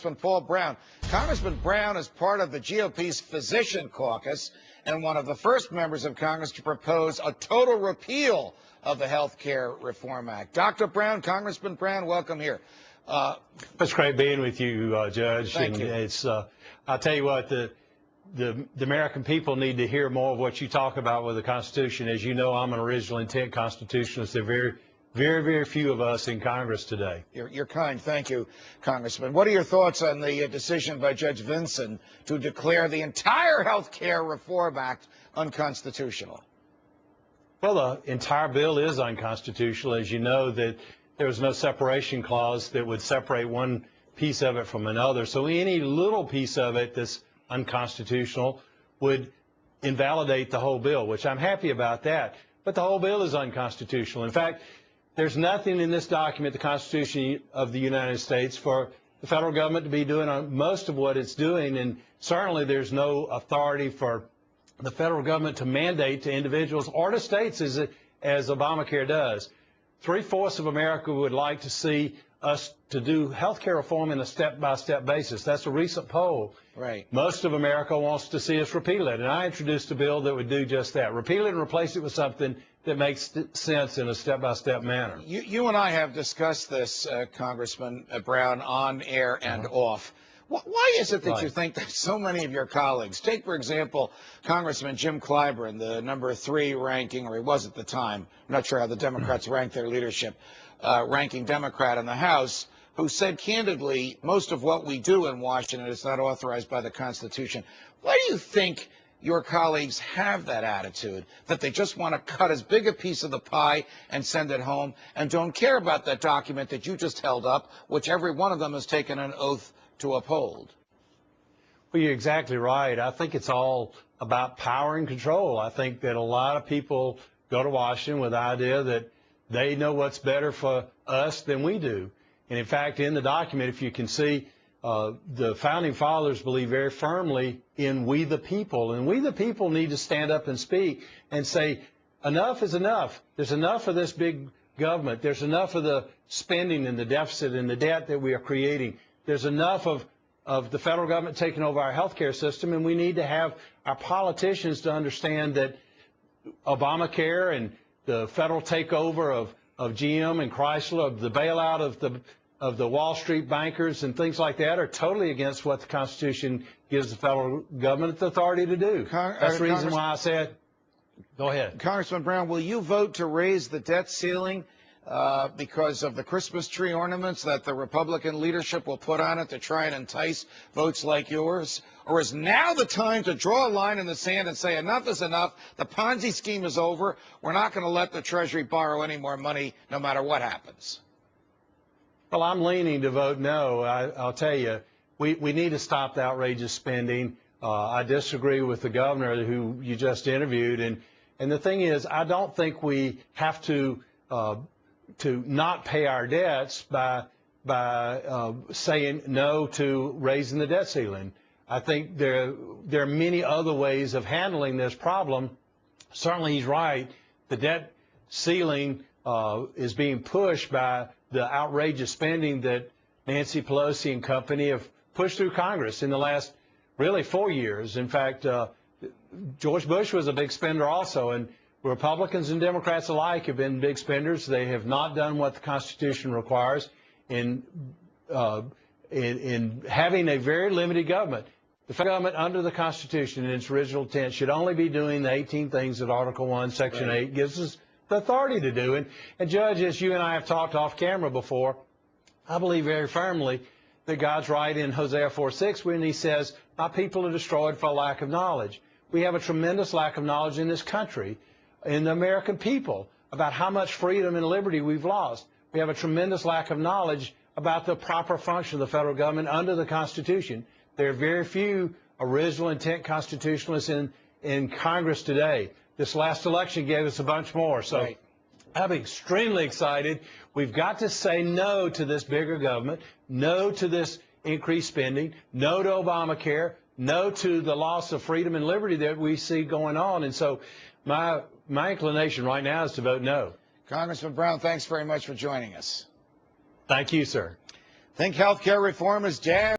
Congressman Paul Broun. Congressman Broun is part of the GOP's Physician Caucus and one of the first members of Congress to propose a total repeal of the Health Care Reform Act. Dr. Broun, Congressman Broun, welcome here. It's great being with you, Judge. Thank you. It's, I'll tell you what, the American people need to hear more of what you talk about with the Constitution. As you know, I'm an original intent constitutionalist. There are very few of us in Congress today. You're kind. Thank you, Congressman. What are your thoughts on the decision by Judge Vinson to declare the entire Health Care Reform Act unconstitutional? Well, the entire bill is unconstitutional. As you know, that there was no separation clause that would separate one piece of it from another. So any little piece of it that's unconstitutional would invalidate the whole bill, which I'm happy about that. But the whole bill is unconstitutional. In fact, there's nothing in this document, the Constitution of the United States, for the federal government to be doing most of what it's doing, and certainly there's no authority for the federal government to mandate to individuals or to states as Obamacare does. 3/4 of America would like to see us to do health care reform in a step-by-step basis. That's a recent poll. Right. Most of America wants to see us repeal it, and I introduced a bill that would do just that. Repeal it and replace it with something that makes sense in a step-by-step manner. You and I have discussed this, Congressman Brown, on air and off. Why is it that you think that so many of your colleagues, take, for example, Congressman Jim Clyburn, the number 3 ranking, or he was at the time, I'm not sure how the Democrats rank their leadership, ranking Democrat in the House, who said candidly, most of what we do in Washington is not authorized by the Constitution. Why do you think your colleagues have that attitude, that they just want to cut as big a piece of the pie and send it home, and don't care about that document that you just held up, which every one of them has taken an oath to uphold? Well, you're exactly right. I think it's all about power and control. I think that a lot of people go to Washington with the idea that they know what's better for us than we do. And in fact, in the document, if you can see, the founding fathers believe very firmly in we the people, and we the people need to stand up and speak and say, enough is enough. There's enough of this big government. There's enough of the spending and the deficit and the debt that we are creating. There's enough of the federal government taking over our health care system, and we need to have our politicians to understand that Obamacare and the federal takeover of GM and Chrysler, of the bailout of the Wall Street bankers and things like that are totally against what the Constitution gives the federal government the authority to do. That's the reason why I said, go ahead. Congressman Brown, will you vote to raise the debt ceiling because of the Christmas tree ornaments that the Republican leadership will put on it to try and entice votes like yours? Or is now the time to draw a line in the sand and say enough is enough, the Ponzi scheme is over, we're not going to let the Treasury borrow any more money no matter what happens? Well, I'm leaning to vote no. I'll tell you, we need to stop the outrageous spending. I disagree with the governor who you just interviewed. And the thing is, I don't think we have to not pay our debts by saying no to raising the debt ceiling. I think there are many other ways of handling this problem. Certainly he's right. The debt ceiling is being pushed by the outrageous spending that Nancy Pelosi and company have pushed through Congress in the last really 4 years. In fact, George Bush was a big spender also, and Republicans and Democrats alike have been big spenders. They have not done what the Constitution requires in having a very limited government. The federal government under the Constitution in its original intent should only be doing the 18 things that Article 1, Section 8 gives us the authority to do. And Judge, as you and I have talked off camera before, I believe very firmly that God's right in Hosea 4:6 when he says, my people are destroyed for lack of knowledge. We have a tremendous lack of knowledge in this country, in the American people, about how much freedom and liberty we've lost. We have a tremendous lack of knowledge about the proper function of the federal government under the Constitution. There are very few original intent constitutionalists in Congress today. This last election gave us a bunch more. So I'm extremely excited. We've got to say no to this bigger government, no to this increased spending, no to Obamacare, no to the loss of freedom and liberty that we see going on. And so my inclination right now is to vote no. Congressman Broun, thanks very much for joining us. Thank you, sir. Think health care reform is jazz?